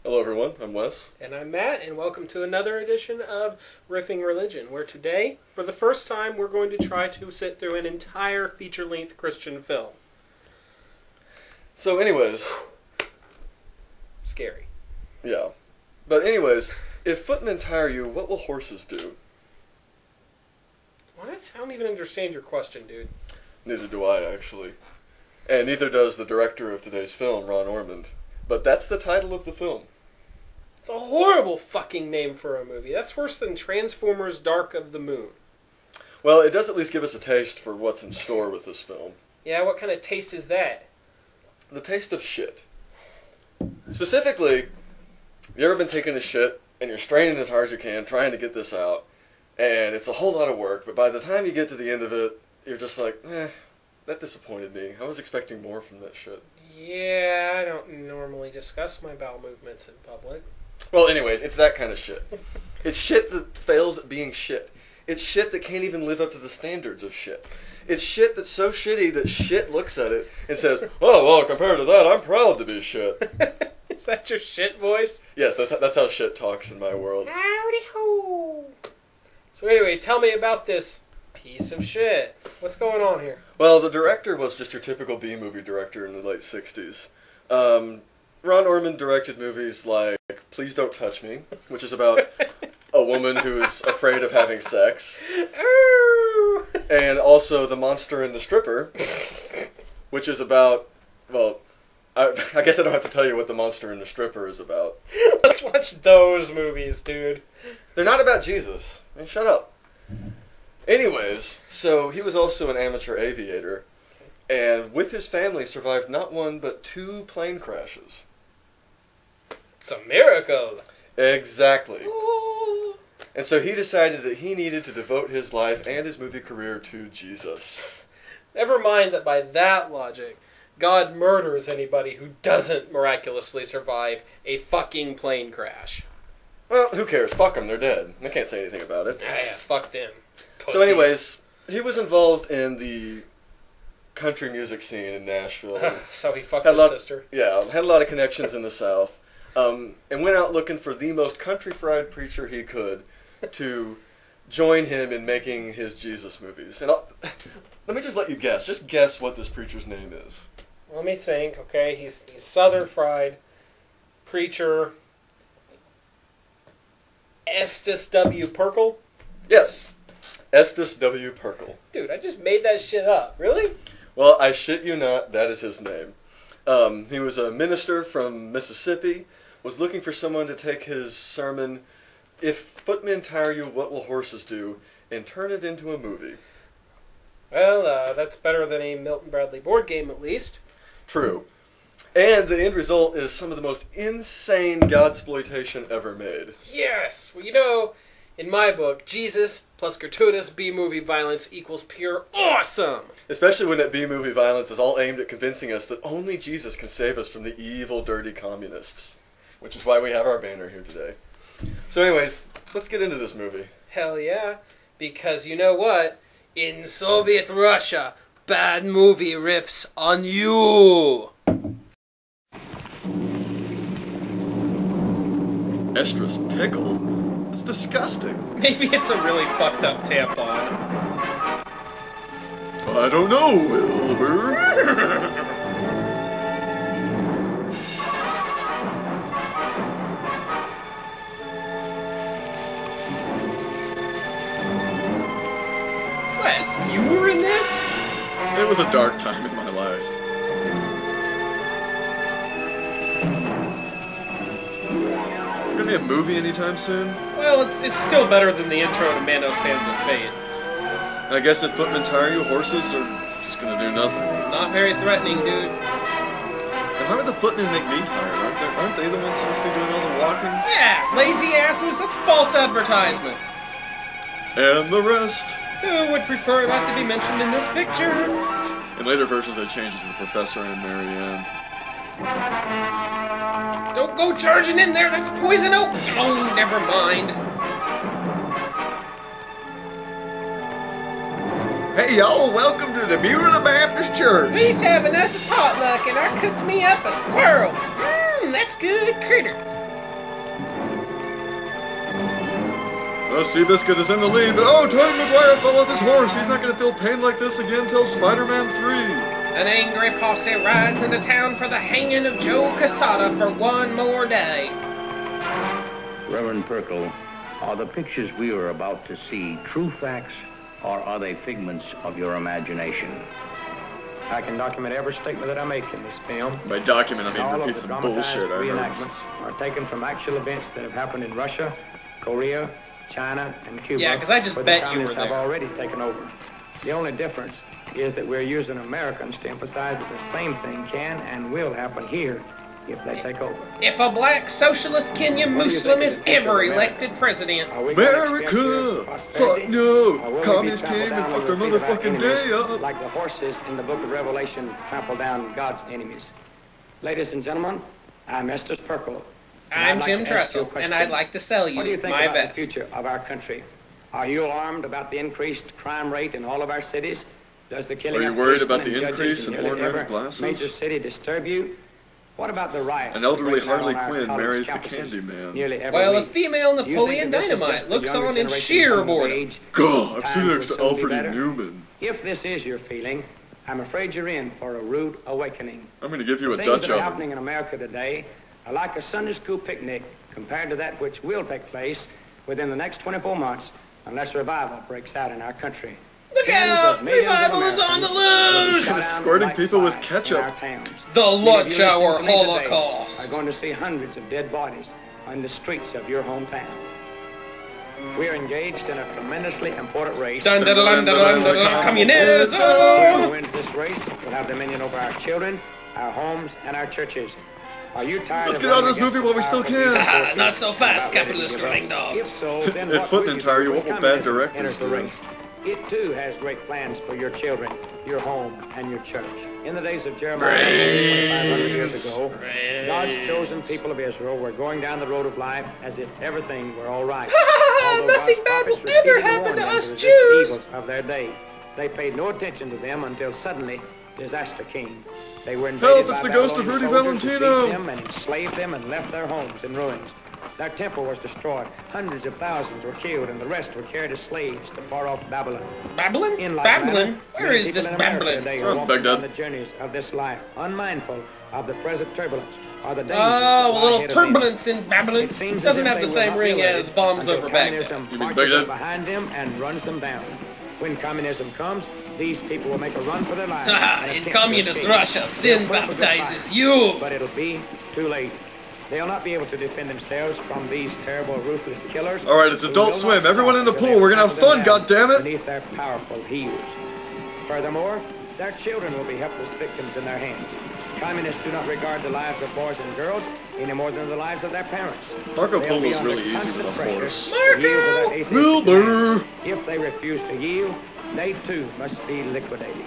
Hello everyone, I'm Wes. And I'm Matt, and welcome to another edition of Riffing Religion, where today, for the first time, we're going to try to sit through an entire feature-length Christian film. So anyways... Scary. Yeah. But anyways, if footmen tire you, what will horses do? What? I don't even understand your question, dude. Neither do I, actually. And neither does the director of today's film, Ron Ormond. But that's the title of the film. It's a horrible fucking name for a movie. That's worse than Transformers Dark of the Moon. Well, it does at least give us a taste for what's in store with this film. Yeah, what kind of taste is that? The taste of shit. Specifically, you ever been taking a shit and you're straining as hard as you can trying to get this out, and it's a whole lot of work, but by the time you get to the end of it, you're just like, that disappointed me. I was expecting more from that shit. Yeah, I don't normally discuss my bowel movements in public. Well, anyways, it's that kind of shit. It's shit that fails at being shit. It's shit that can't even live up to the standards of shit. It's shit that's so shitty that shit looks at it and says, oh, well, compared to that, I'm proud to be shit. Is that your shit voice? Yes, that's how shit talks in my world. Howdy ho! So anyway, tell me about this piece of shit. What's going on here? Well, the director was just your typical B-movie director in the late 60s. Ron Ormond directed movies like Please Don't Touch Me, which is about a woman who's afraid of having sex. And also The Monster and the Stripper, which is about, well, I guess I don't have to tell you what The Monster and the Stripper is about. Let's watch those movies, dude. They're not about Jesus. I mean, shut up. Anyways, so he was also an amateur aviator, and with his family survived not one but 2 plane crashes. It's a miracle. Exactly. And so he decided that he needed to devote his life and his movie career to Jesus. Never mind that by that logic, God murders anybody who doesn't miraculously survive a fucking plane crash. Well, who cares? Fuck them, they're dead. I can't say anything about it. Yeah, fuck them. Pussies. So anyways, he was involved in the country music scene in Nashville. So he fucked his sister. Yeah, had a lot of connections in the South. And went out looking for the most country-fried preacher he could to join him in making his Jesus movies. And let me just let you guess. Just guess what this preacher's name is. Let me think, okay? He's Southern-fried preacher Estes W. Perkle? Yes. Estes W. Perkle. Dude, I just made that shit up. Really? Well, I shit you not, that is his name. He was a minister from Mississippi, was looking for someone to take his sermon, If Footmen Tire You, What Will Horses Do, and turn it into a movie. Well, that's better than a Milton Bradley board game, at least. True. And the end result is some of the most insane godsploitation ever made. Yes! Well, you know, in my book, Jesus plus gratuitous B-movie violence equals pure awesome! Especially when that B-movie violence is all aimed at convincing us that only Jesus can save us from the evil, dirty communists. Which is why we have our banner here today. So anyways, let's get into this movie. Hell yeah. Because you know what? In Soviet Russia, bad movie riffs on you! Estrus pickle? That's disgusting. Maybe it's a really fucked up tampon. I don't know, Wilbur. Wes, you were in this? It was a dark time in my life. Is there gonna be a movie anytime soon? Well, it's still better than the intro to Mano Sands of Fate. I guess if footmen tire you, horses are just gonna do nothing. Not very threatening, dude. And why would the footmen make me tired? Aren't they the ones supposed to be doing all the walking? Yeah, lazy asses, that's false advertisement. And the rest. Who would prefer not to be mentioned in this picture? In later versions, they changed it to the Professor and Marianne. Don't go charging in there, that's poison oak! Oh, never mind. Hey y'all, welcome to the Beulah Baptist Church. We's having us a potluck and I cooked me up a squirrel. Mmm, that's good critter. Oh, Seabiscuit is in the lead, but oh, Tobey Maguire fell off his horse. He's not going to feel pain like this again until Spider-Man 3. An angry posse rides into town for the hanging of Joe Quesada for one more day. Reverend Perkle, are the pictures we are about to see true facts, or are they figments of your imagination? I can document every statement that I make in this film. By document, I mean All repeat of the some dramatized bullshit I heard. reenactments are taken from actual events that have happened in Russia, Korea, China, and Cuba. Yeah, 'cause I just where bet the you were communists have there. already taken over. The only difference is that we're using Americans to emphasize that the same thing can and will happen here if they take over. If a black socialist Kenyan Muslim is ever elected president. Are we gonna America! experience Fuck prosperity, no! or will we be Communists trampled came and down fucked under our the feet of our motherfucking enemies, day up! like the horses in the book of Revelation trample down God's enemies. Ladies and gentlemen, I'm Estes Perkle. I'm Jim Tressel, and I'd like to sell What do you you think my about the vest. future of our country? Are you alarmed about the increased crime rate in all of our cities? Does the killing Are you of worried policemen about the and judges increase in nearly horn-rimmed every glasses? major city disturb you? What about the riots? An elderly that break out Harley on our Quinn college marries the campuses Candyman. nearly every While a week? female Do you think Napoleon that this is just Dynamite the looks younger on in generation sheer coming of boredom. age? God, I'm sitting Times next to will soon be Alfred E. better. Newman. If this is your feeling, I'm afraid you're in for a rude awakening. I'm going to give you a Things Dutch that are oven. happening in America today are like a Sunday school picnic compared to that which will take place within the next 24 months unless revival breaks out in our country. Look Tens out! of millions of Revival is on Americans the will be loose! shot down Squirting like people with flies ketchup. in our towns. The Many of lunch you hour listening to me today Holocaust. are going to see hundreds of dead bodies on the streets of your hometown. We are engaged in a tremendously important race. Dun dun dun dun dun dun dun communism! Whoever wins this race will have dominion over our children, our homes, and our churches. Are you tired Let's of get out of running this movie against while we still powerful can. Haha, forces not so fast, about ready to capitalist give up? running If dogs. so, then At what Footmen will you Tire do You, when what will bad communism directors enters the do? race? It too has great plans for your children, your home, and your church. In the days of Jeremiah, 2,500 years ago, God's chosen people of Israel were going down the road of life as if everything were all right. Although Nothing God's bad will prophets ever repeatedly happen warned to them us resist Jews. evils of their day. They paid no attention to them until suddenly disaster came. They were invaded Help, it's by the ghost of Babylonian Rudy soldiers who Valentino. beat them and enslaved them and left their homes in ruins. Their temple was destroyed. Hundreds of thousands were killed, and the rest were carried as slaves to far-off Babylon. Babylon? In like Babylon? manner, Where many is people this in America Babylon? today From are walking Baghdad. down the journeys of this life, unmindful of the present turbulence or the dangers Oh, that a lie little ahead of them. turbulence in Babylon. It seems as Doesn't if have the they will same not be ring elated as bombs until over Baghdad. communism You mean marches Baghdad? up behind them and runs them down. When communism comes, these people will make a run for their lives. Haha, and in attempt to communist escape. Russia, sin They'll put up a good baptizes fight, you. but it'll be too late. They'll not be able to defend themselves from these terrible, ruthless killers. All right, it's who Adult will Swim. not Everyone stop in the until pool. they We're gonna have trample them fun, down goddammit. beneath their powerful heels. Furthermore, their children will be helpless victims in their hands. Communists do not regard the lives of boys and girls any more than the lives of their parents. Marco They'll be Polo's under really easy with a constant pressure horse. to yield to that atheistic Wilbur! command. If they refuse to yield, they too must be liquidated.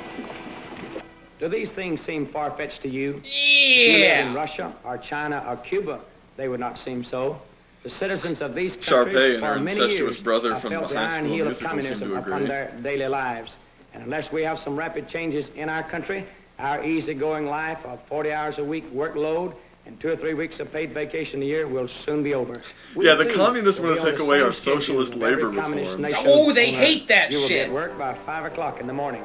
Do these things seem far-fetched to you? You live in Yeah. Russia or China or Cuba, they would not seem so. The citizens of these Sharpay countries and her for many incestuous years brother have from felt the the High iron School heel of Musical seem to communism upon agree. their daily lives. And unless we have some rapid changes in our country, our easygoing life of 40 hours a week workload and 2 or 3 weeks of paid vacation a year will soon be over. We Yeah, the too communists will want be to on take the away same our socialist schedule of every labor communist reforms. nation Oh, they on Earth. hate that You will shit. get work by 5 o'clock in the morning.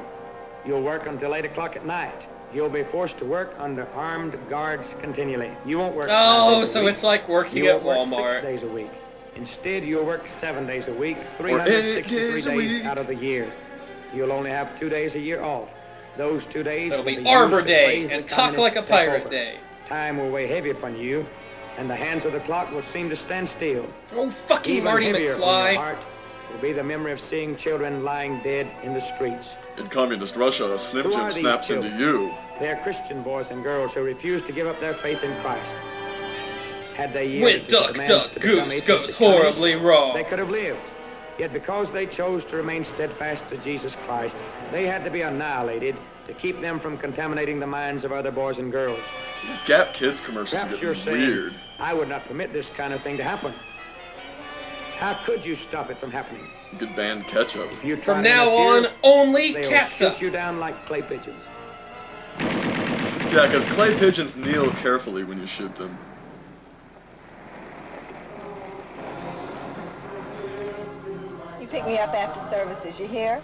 You'll work until 8 o'clock at night. You'll be forced to work under armed guards continually. You won't work 5 Oh, days a so week. it's like working You at won't work 6 Walmart. days a week. Instead, you'll work 7 days a week, 8 363 days a days week. out of the year. You'll only have 2 days a year off. Those 2 days That'll will be used Arbor to Day praise the and Talk Like a communist Pirate takeover. Day. Time will weigh heavy upon you, and the hands of the clock will seem to stand still. Oh, fucking Even Marty heavier on your McFly. heart will be the memory of seeing children lying dead in the streets. In communist Russia, a Slim Who Jim are these snaps into children? you. They are Christian boys and girls who refuse to give up their faith in Christ. Had they yielded When to the Duck demands Duck to become Goose atheists goes and communists, horribly wrong. they could have lived. Yet because they chose to remain steadfast to Jesus Christ, they had to be annihilated to keep them from contaminating the minds of other boys and girls. These Gap Kids commercials are Perhaps you're getting saying, weird. I would not permit this kind of thing to happen. How could you stop it from happening? You could ban ketchup. If you From try to now interfere, on, only they'll catsup. shoot you down like clay pigeons. Yeah, because clay pigeons kneel carefully when you shoot them. me up after services, you hear?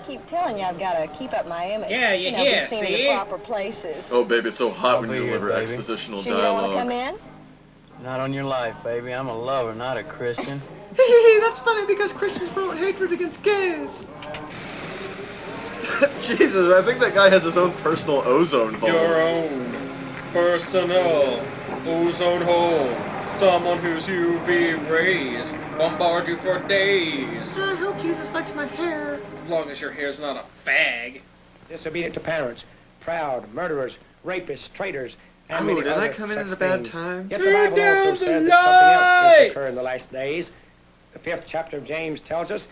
Keep telling you I've got to keep up my image. Yeah, you hear, be seen in the proper places. Oh, baby, it's so hot when you be here, deliver baby. expositional Sure you don't want to dialogue. come in? Not on your life, baby. I'm a lover, not a Christian. That's funny because Christians promote hatred against gays. Jesus, I think that guy has his own personal ozone hole. Your own personal ozone hole. Someone whose UV rays bombard you for days. I hope Jesus likes my hair. As long as your hair's not a fag. Disobedient to parents, proud, murderers, rapists, traitors, and Oh, many did I other come in such at a bad things. time? Yet Turn the Bible down also the says that something else is to occur in lights. the last days. The 5th chapter of James tells us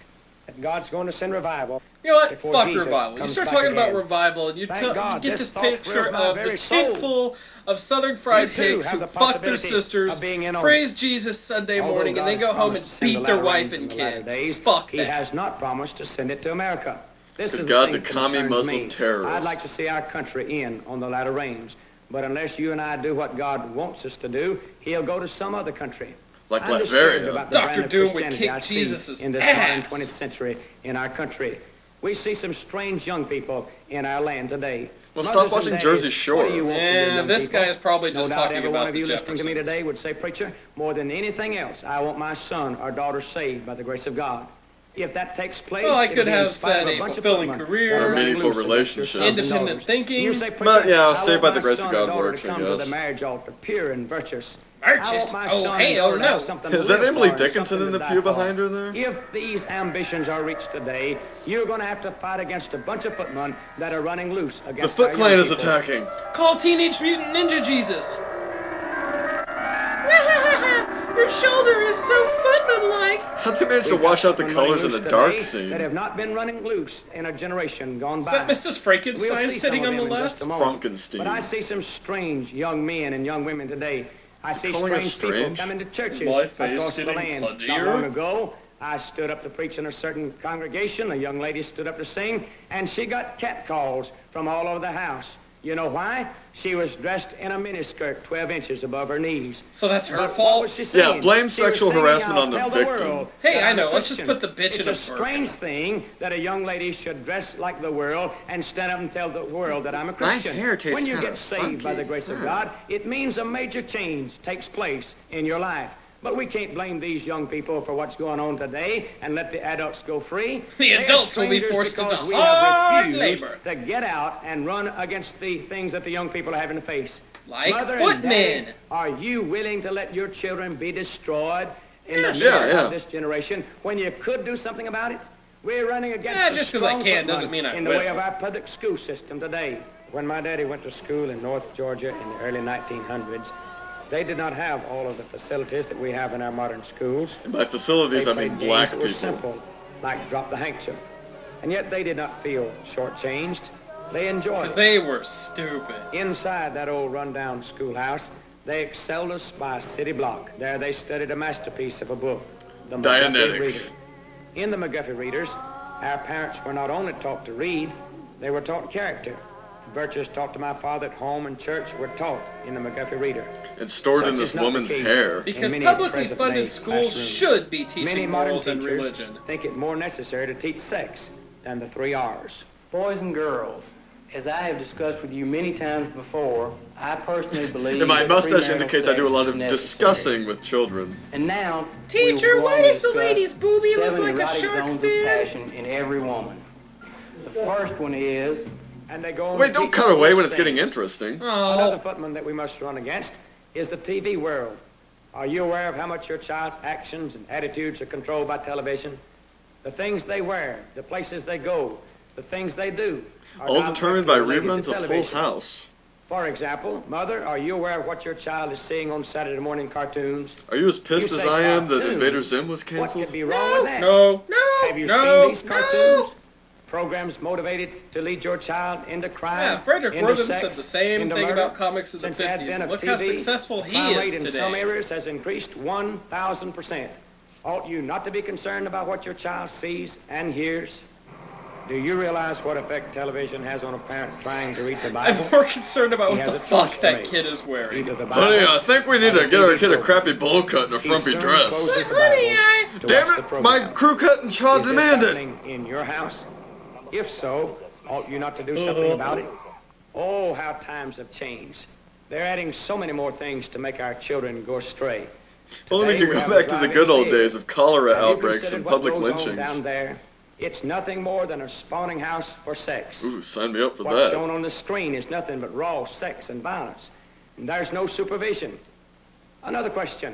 that God's going to send revival. You know what? Before Fuck Jesus revival. You comes start back talking about again. revival, and you Thank God, get this this thought picture thrilled my of very this soul. tank full of Southern fried You too hicks who have the fuck their possibility sisters, of being in on praise it. Jesus Sunday Although morning, and God then go has home and promised to send beat the their latter wife rains in and the latter kids. days, Fuck He that. has not promised to send it to America. This is the God's thing a that commie concerns Muslim me. terrorist. I'd like to see our country in on the latter rains. But unless you and I do what God wants us to do, he'll go to some other country. Like I'm disturbed Latveria. about the Dr. brand of Doom would Christianity kick I see Jesus' in this modern ass. 20th century in our country. We see some strange young people in our land today. Well, Mothers stop and watching daddies, Jersey what Shore. do you want from your Yeah, young this people? guy is probably just No doubt talking every about one of the you listening to me Jeffersons. today would say, preacher, more than anything else, I want my son or daughter saved by the grace of God. If that takes place, Well, I it'll could be in have spite of said a a bunch of fulfilling footmen career, that are running meaningful loose against your relationship. sons and Independent daughters. thinking. You say, But, preacher, yeah, I saved want by the my grace of son God or daughter works, to I come to guess. the marriage altar, pure and virtuous. Virtuous? I want my Oh, son hell and daughter to have no. something to Is that live Emily for and Dickinson something in the to pew die for. behind her there? If these ambitions are reached today, you're going to have to fight against a bunch of footmen that are running loose The against Foot our Clan young is people. attacking. Call Teenage Mutant Ninja Jesus. Your shoulder is so footman-like. How'd they manage to We've wash got out the footmen colors in running a loose dark today scene? that have not been running loose in a generation gone Is by. that Mrs. Frankenstein We'll see sitting some on of the them in left? just a moment. Frankenstein. But I see some strange young men and young women today. I see calling us strange people strange? coming to churches Is my face across the getting land. pudgier? Not long ago, I stood up to preach in a certain congregation. A young lady stood up to sing, and she got catcalls from all over the house. You know why? She was dressed in a miniskirt 12 inches above her knees. So that's her But fault? what was she Yeah, saying? blame She was sexual singing, harassment "I'll on the tell victim." world Hey, that I I'm know, a let's just Christian." put the bitch in a It's a burqa. strange thing that a young lady should dress like the world and stand up and tell the world that I'm a Christian. hair tastes When you kinda get saved by funky. the grace of God, it means a major change takes place in your life. But we can't blame these young people for what's going on today and let the adults go free. The They're adults will be strangers forced into because we hard have refused labor. to get out and run against the things that the young people are having to face. Like Mother and footmen. Daddy, are you willing to let your children be destroyed in the midst Yeah. of this generation when you could do something about it? We're running against Yeah, the just 'cause I strong can footmen doesn't mean I in the way will. of our public school system today. When my daddy went to school in North Georgia in the early 1900s, they did not have all of the facilities that we have in our modern schools. And by facilities, They I mean played games black that were people. simple, like drop the handkerchief. And yet they did not feel shortchanged. They enjoyed Because it. they were stupid. Inside that old rundown schoolhouse, they excelled us by a city block. There they studied a masterpiece of a book, the McGuffey Dianetics. Reader. In the McGuffey Readers, our parents were not only taught to read, they were taught character. Virtues taught to my father at home and church were taught in the McGuffey Reader. And stored in Such this is not the woman's case. hair. Because many publicly present-day funded schools classrooms. should be Many teaching modern morals and teachers religion. think it more necessary to teach sex than the 3 R's. Boys and girls, as I have discussed with you many times before, I personally believe And my that mustache premarital indicates I do a sex lot is of necessary. discussing with children. And now, Teacher, we will go why on to does the discuss lady's boobie look 7 like a erotic shark zones of fin? passion in every woman. The first one is, And they go on Wait, to don't teach cut away when it's things. getting interesting. Another Oh, footman that we must run against is the TV world. Are you aware of how much your child's actions and attitudes are controlled by television? The things they wear, the places they go, the things they do. are All now determined by directly related reruns to of Full television. House. For example, mother, are you aware of what your child is seeing on Saturday morning cartoons? Are you as pissed You as say I am that cartoon. Invader Zim was What canceled? could be wrong with that? no, Have you no, seen these no. cartoons? Programs motivated to lead your child into crime. Yeah, Frederick into Wortham sex, said the same into thing murder. about comics in the Since the 50s. advent of Look how TV, successful he crime rate is in some today. areas has increased 1,000%. Ought you not to be concerned about what your child sees and hears? Do you realize what effect television has on a parent trying to read the Bible? I'm more concerned about what the fuck that kid is wearing. Honey, I think we need to get our kid a crappy bowl cut and a frumpy dress. Damn it, my crew cut and child demanded. In your house? If so, ought you not to do something about it? Oh, how times have changed. They're adding so many more things to make our children go astray. If only we could go back to the good old days of cholera outbreaks and public lynchings. Down there, it's nothing more than a spawning house for sex. Ooh, sign me up for What's that. shown on the screen is nothing but raw sex and violence. And there's no supervision. Another question.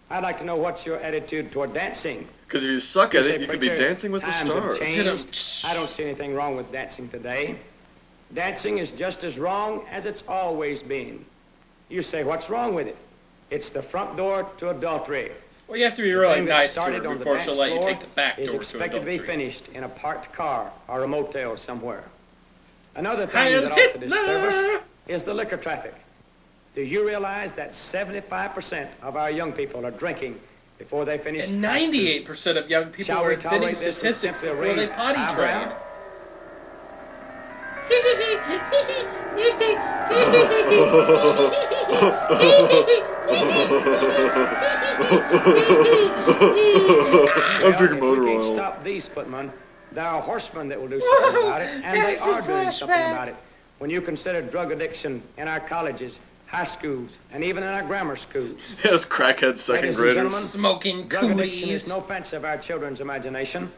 I'd like to know what's your attitude toward dancing. Because if you suck at it, you could be dancing with the stars. I don't see anything wrong with dancing today. Dancing is just as wrong as it's always been. You say, what's wrong with it? It's the front door to adultery. Well, you have to be really nice to her before she'll let you take the back door to expected adultery. to be finished in a parked car or a motel somewhere. Another thing that ought to disturb us is the liquor traffic. Do you realize that 75% of our young people are drinking before they finish? And 98% of young people are inventing statistics before they potty train. I'm drinking motor oil. Stop these footmen. There are horsemen that will do something about it, and they are doing something about it. When you consider drug addiction in our colleges, high schools, and even in our grammar schools. Yes, crackhead second graders. Smoking drug addiction is cooties. no offense of our children's imagination.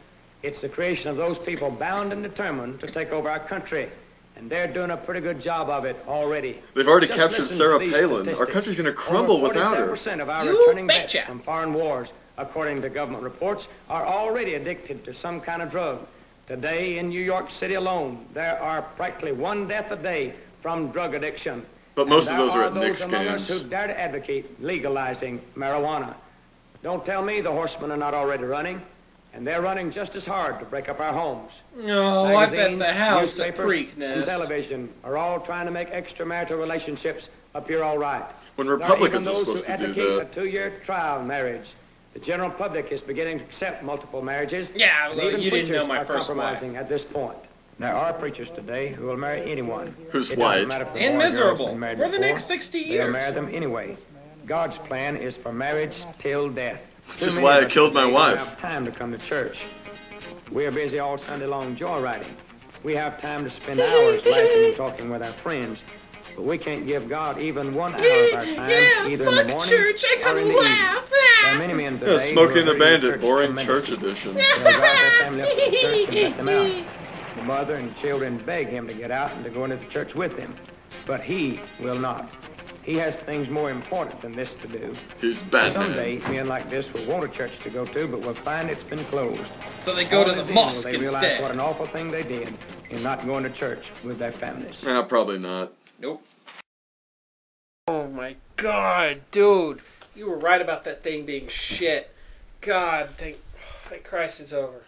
It's the creation of those people bound and determined to take over our country. And they're doing a pretty good job of it already. They've already captured Sarah Palin. Our country's going to crumble without her. 47% of our returning vets from foreign wars, according to government reports, are already addicted to some kind of drug. Today, in New York City alone, there are practically one death a day from drug addiction. But most of And those there are at Knicks those among games. us who dare to advocate legalizing marijuana. Don't tell me the horsemen are not already running. And they're running just as hard to break up our homes. No, I bet the house at newspapers, and Preakness. television are all trying to make extramarital relationships appear all right. When There Republicans are are even those supposed to who do advocate that. a 2-year trial marriage. The general public is beginning to accept multiple marriages. Yeah, and well, even you didn't know preachers my are first compromising wife. at this point. There are preachers today who will marry anyone. Who's It doesn't white. matter if the And boy or girl's miserable been married for the before, next 60 They'll marry years. them anyway. God's plan is for marriage till death. Which is why I killed my We don't wife. have time to come to church. We're busy all Sunday long joyriding. We have time to spend hours laughing and talking with our friends. But we can't give God even 1 hour of our time, either in the morning church, I or gotta in the evening. laugh. There are many men today Yeah, Smokey and who the are hurting Bandit, church boring tremendously. church edition. They'll drive their family up to the church and let them out. The mother and children beg him to get out and to go into the church with them. But he will not. He has things more important than this to do. He's Batman. Someday, men like this will want a church to go to, but will find it's been closed. So they go to the Only then will mosque they realize what instead. an awful thing they did in not going to church with their families. Nah, probably not. Nope. Oh my god, dude. You were right about that thing being shit. God, thank Christ it's over.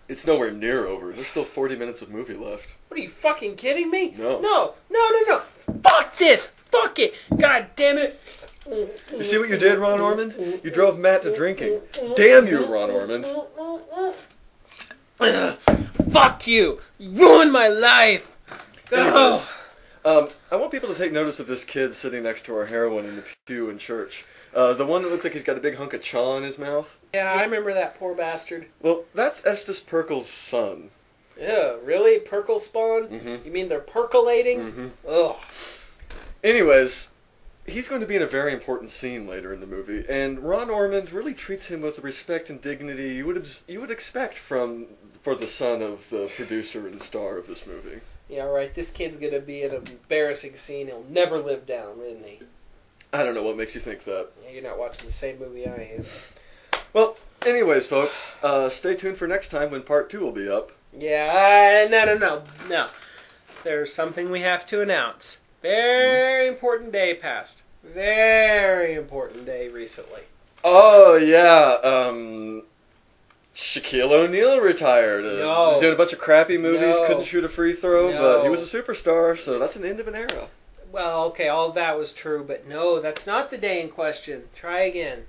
It's nowhere near over. There's still 40 minutes of movie left. What are you fucking kidding me? No. No. Fuck this. Fuck it. God damn it. You see what you did, Ron Ormond? You drove Matt to drinking. Damn you, Ron Ormond. Fuck you. You ruined my life. Anyways, I want people to take notice of this kid sitting next to our heroine in the pew in church. The one that looks like he's got a big hunk of chaw in his mouth. Yeah, I remember that poor bastard. Well, that's Estes Perkel's son. Yeah, really? Perkle spawn? Mhm. You mean they're percolating? Mhm. Ugh. Anyways, he's going to be in a very important scene later in the movie, and Ron Ormond really treats him with the respect and dignity you would expect for the son of the producer and star of this movie. Yeah, right. This kid's gonna be in an embarrassing scene he'll never live down, isn't he? I don't know what makes you think that. Yeah, you're not watching the same movie I am. Well, anyways, folks, stay tuned for next time when part 2 will be up. Yeah, no. There's something we have to announce. Very important day passed. Very important day recently. Oh, yeah, Shaquille O'Neal retired. No. He's doing a bunch of crappy movies, No. couldn't shoot a free throw, No. but he was a superstar, so that's an end of an era. Well, okay, all that was true, but no, that's not the day in question. Try again.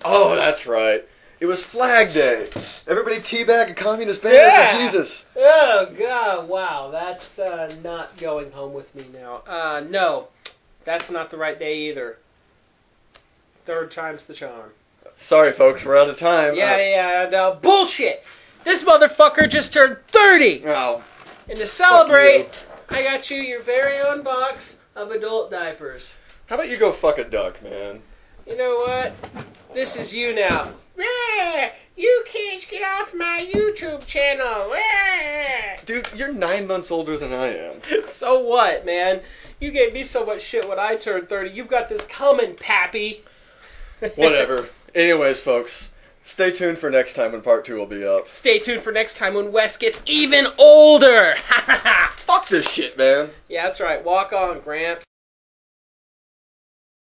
Oh, that's right. It was Flag Day. Everybody teabag a communist banner for Jesus. Oh, God, wow. That's not going home with me now. No, that's not the right day either. Third time's the charm. Sorry, folks, we're out of time. No, bullshit! This motherfucker just turned 30! Oh, and to celebrate, I got you your very own box of adult diapers. How about you go fuck a duck, man? You know what? This is you now. You kids get off my YouTube channel. Dude, you're 9 months older than I am. So what, man? You gave me so much shit when I turned 30. You've got this coming, Pappy. Whatever. Anyways, folks, stay tuned for next time when part 2 will be up. Stay tuned for next time when Wes gets even older. Fuck this shit, man. Yeah, that's right. Walk on, Gramps.